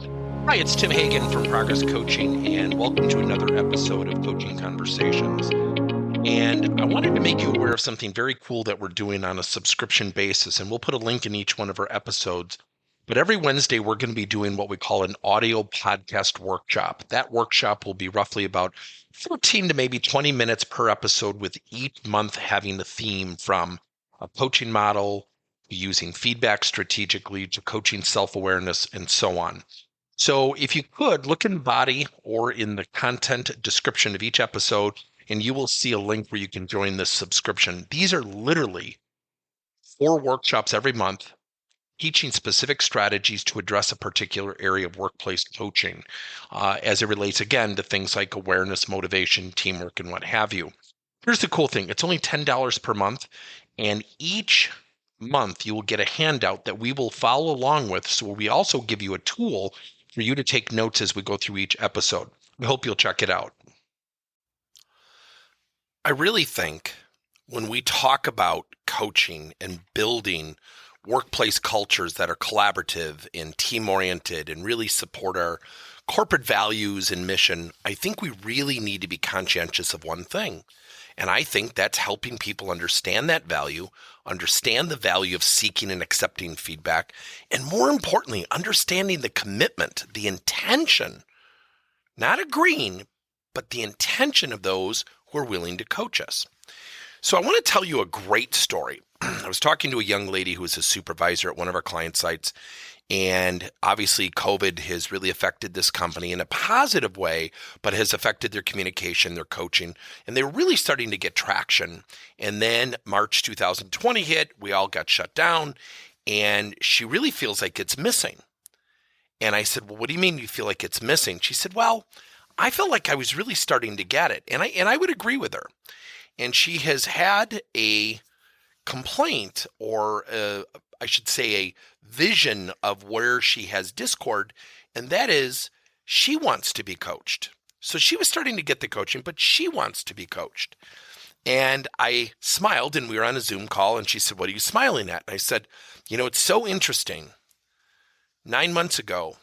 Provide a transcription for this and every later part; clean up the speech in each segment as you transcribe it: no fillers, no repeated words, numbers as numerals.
Hi, it's Tim Hagen from Progress Coaching, and welcome to another episode of Coaching Conversations. And I wanted to make you aware of something very cool that we're doing on a subscription basis, and we'll put a link in each one of our episodes. But every Wednesday, we're going to be doing what we call an audio podcast workshop. That workshop will be roughly about 14 to maybe 20 minutes per episode, with each month having a theme from a coaching model, using feedback strategically, to coaching self-awareness, and so on. So if you could look in the body or in the content description of each episode, and you will see a link where you can join this subscription. These are literally 4 workshops every month teaching specific strategies to address a particular area of workplace coaching as it relates, again, to things like awareness, motivation, teamwork, and what have you. Here's the cool thing. It's only $10 per month, and each month you will get a handout that we will follow along with. So we also give you a tool for you to take notes as we go through each episode. We hope you'll check it out. I really think when we talk about coaching and building workplace cultures that are collaborative and team-oriented and really support our corporate values and mission, I think we really need to be conscientious of one thing. And I think that's helping people understand that value, understand the value of seeking and accepting feedback, and more importantly, understanding the commitment, the intention, not agreeing, but the intention of those who are willing to coach us. So I want to tell you a great story. I was talking to a young lady who was a supervisor at one of our client sites, and obviously COVID has really affected this company in a positive way, but has affected their communication, their coaching, and they were really starting to get traction. And then March 2020 hit, we all got shut down, and she really feels like it's missing. And I said, well, what do you mean you feel like it's missing? She said, well, I felt like I was really starting to get it. And I would agree with her. And she has had a complaint, or I should say a vision of where she has discord, and that is she wants to be coached. So she was starting to get the coaching, but she wants to be coached. And I smiled, and we were on a Zoom call, and she said, what are you smiling at? And I said, it's so interesting. 9 months ago,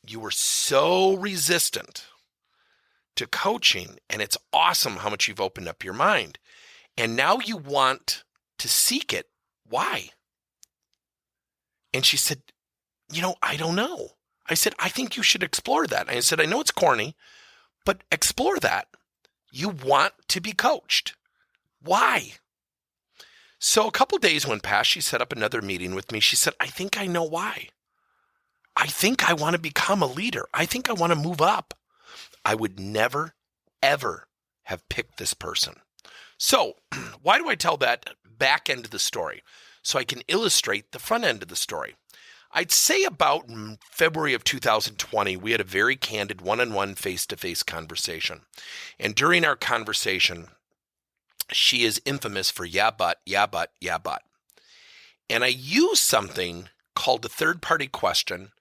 you were so resistant to coaching, and it's awesome how much you've opened up your mind. And now you want to seek it. Why? And she said, I don't know. I said, I think you should explore that. And I said, I know it's corny, but explore that. You want to be coached. Why? So a couple days went past. She set up another meeting with me. She said, I think I know why. I think I want to become a leader. I think I want to move up. I would never, ever have picked this person. So why do I tell that back end of the story? So I can illustrate the front end of the story. I'd say about February of 2020, we had a very candid one-on-one face-to-face conversation. And during our conversation, she is infamous for yeah, but. And I used something called a third-party question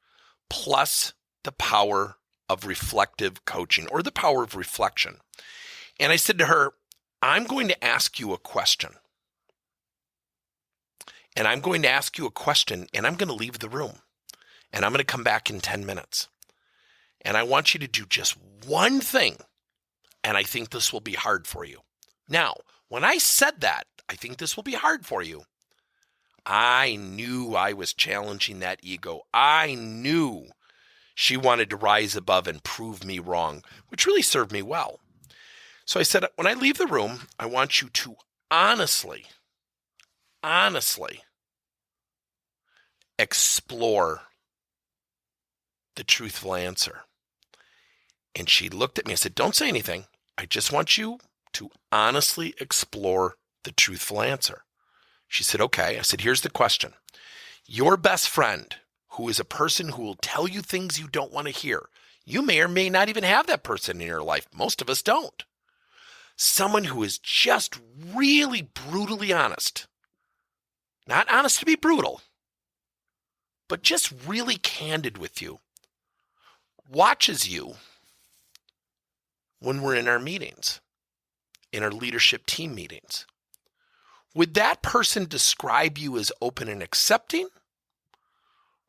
plus the power of reflective coaching, or the power of reflection. And I said to her, I'm going to ask you a question. And I'm going to ask you a question, and I'm going to leave the room. And I'm going to come back in 10 minutes. And I want you to do just one thing. And I think this will be hard for you. Now, when I said that, I think this will be hard for you, I knew I was challenging that ego. I knew she wanted to rise above and prove me wrong, which really served me well. So I said, when I leave the room, I want you to honestly explore the truthful answer. And she looked at me and said, don't say anything. I just want you to honestly explore the truthful answer. She said, okay. I said, here's the question. Your best friend, who is a person who will tell you things you don't want to hear, you may or may not even have that person in your life. Most of us don't. Someone who is just really brutally honest. Not honest to be brutal, but just really candid with you. Watches you when we're in our meetings, in our leadership team meetings. Would that person describe you as open and accepting,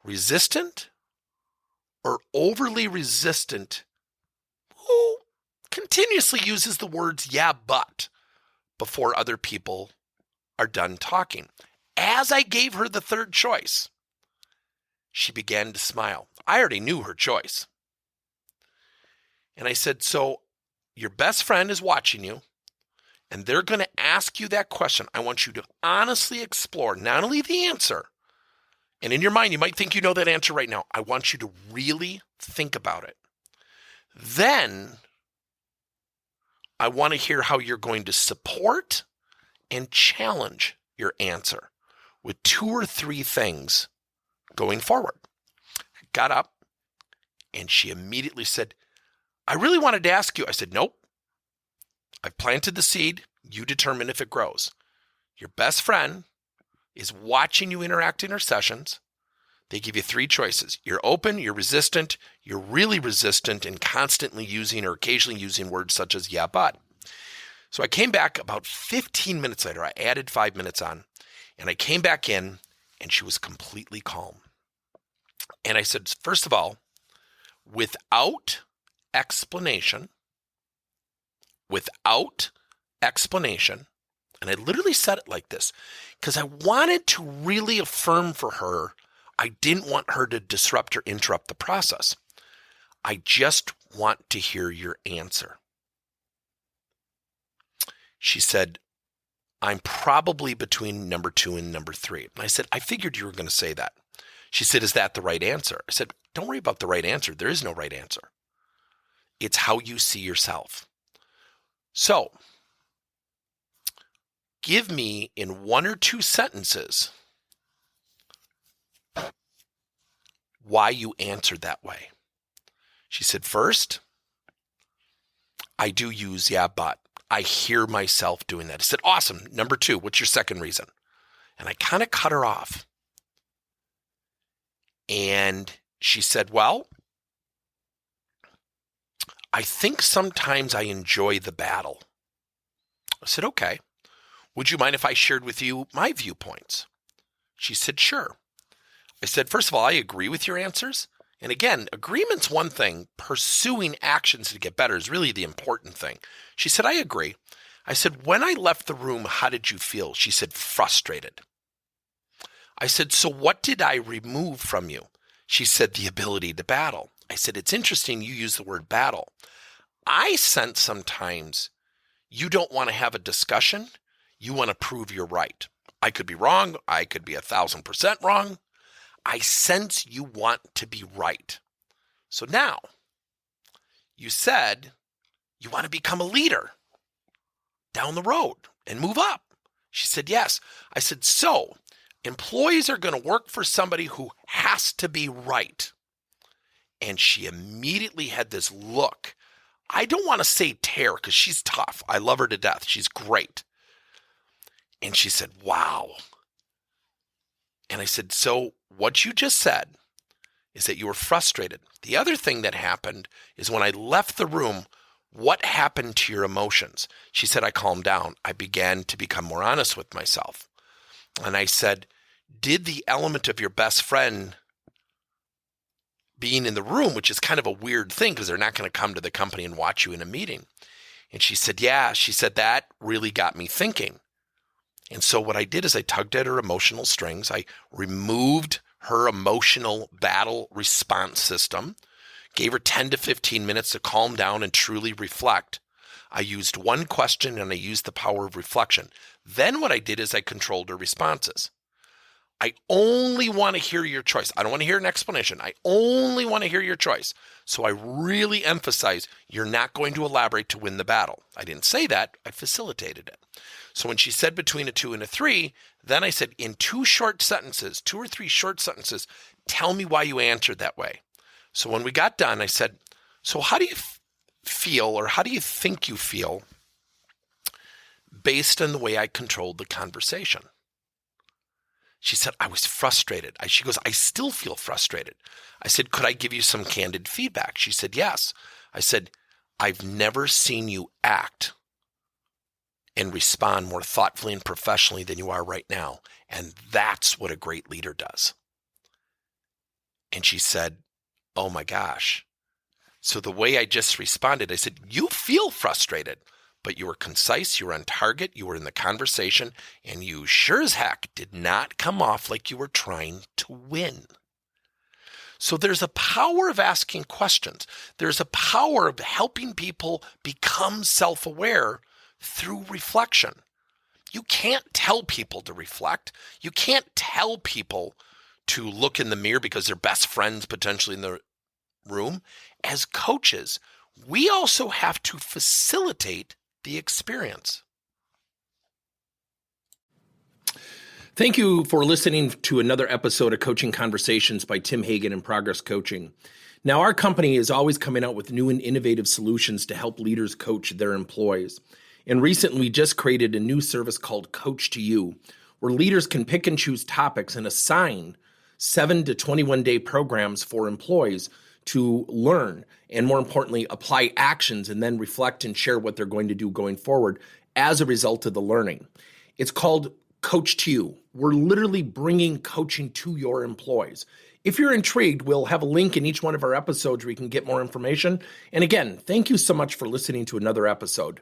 resistant, or overly resistant who continuously uses the words yeah, but before other people are done talking. As I gave her the third choice, she began to smile. I already knew her choice. And I said, so your best friend is watching you, and they're going to ask you that question. I want you to honestly explore not only the answer, and in your mind, you might think you know that answer right now. I want you to really think about it. Then I want to hear how you're going to support and challenge your answer with 2 or 3 things going forward. I got up and she immediately said, I really wanted to ask you. I said, nope. I've planted the seed. You determine if it grows. Your best friend is watching you interact in our sessions. They give you 3 choices. You're open, you're resistant, you're really resistant and constantly using or occasionally using words such as yeah, but. So I came back about 15 minutes later. I added 5 minutes on, and I came back in and she was completely calm. And I said, first of all, without explanation, and I literally said it like this because I wanted to really affirm for her, I didn't want her to disrupt or interrupt the process. I just want to hear your answer. She said, I'm probably between number 2 and number 3. And I said, I figured you were going to say that. She said, is that the right answer? I said, don't worry about the right answer. There is no right answer. It's how you see yourself. So, give me in 1 or 2 sentences why you answered that way. She said, first, I do use yeah, but. I hear myself doing that. I said, awesome. Number 2, what's your second reason? And I kind of cut her off. And she said, well, I think sometimes I enjoy the battle. I said, okay. Would you mind if I shared with you my viewpoints? She said, sure. I said, first of all, I agree with your answers. And again, agreement's one thing. Pursuing actions to get better is really the important thing. She said, I agree. I said, when I left the room, how did you feel? She said, frustrated. I said, so what did I remove from you? She said, the ability to battle. I said, it's interesting you use the word battle. I sense sometimes you don't want to have a discussion. You want to prove you're right. I could be wrong. I could be 1,000% wrong. I sense you want to be right. So now, you said you want to become a leader down the road and move up. She said, yes. I said, so employees are going to work for somebody who has to be right. And she immediately had this look. I don't want to say tear because she's tough. I love her to death. She's great. And she said, wow. And I said, so what you just said is that you were frustrated. The other thing that happened is when I left the room, what happened to your emotions? She said, I calmed down. I began to become more honest with myself. And I said, did the element of your best friend being in the room, which is kind of a weird thing because they're not going to come to the company and watch you in a meeting. And she said, yeah. She said, that really got me thinking. And so what I did is I tugged at her emotional strings. I removed her emotional battle response system, gave her 10 to 15 minutes to calm down and truly reflect. I used one question and I used the power of reflection. Then what I did is I controlled her responses. I only want to hear your choice. I don't want to hear an explanation. I only want to hear your choice. So I really emphasize you're not going to elaborate to win the battle. I didn't say that. I facilitated it. So when she said between a 2 and a 3, then I said in 2 short sentences, 2 or 3 short sentences, tell me why you answered that way. So when we got done, I said, so how do you feel or how do you think you feel based on the way I controlled the conversation? She said, I was frustrated. She goes, I still feel frustrated. I said, could I give you some candid feedback? She said, yes. I said, I've never seen you act and respond more thoughtfully and professionally than you are right now. And that's what a great leader does. And she said, oh my gosh. So the way I just responded, I said, you feel frustrated, but you were concise, you were on target, you were in the conversation, and you sure as heck did not come off like you were trying to win. So there's a power of asking questions. There's a power of helping people become self-aware through reflection. You can't tell people to reflect. You can't tell people to look in the mirror because they're best friends potentially in the room. As coaches, we also have to facilitate the experience. Thank you for listening to another episode of Coaching Conversations by Tim Hagen and Progress Coaching. Now, our company is always coming out with new and innovative solutions to help leaders coach their employees. And recently, we just created a new service called Coach to You, where leaders can pick and choose topics and assign 7 to 21 day programs for employees to learn and, more importantly, apply actions and then reflect and share what they're going to do going forward as a result of the learning. It's called Coach to You. We're literally bringing coaching to your employees. If you're intrigued, we'll have a link in each one of our episodes where you can get more information. And again, thank you so much for listening to another episode.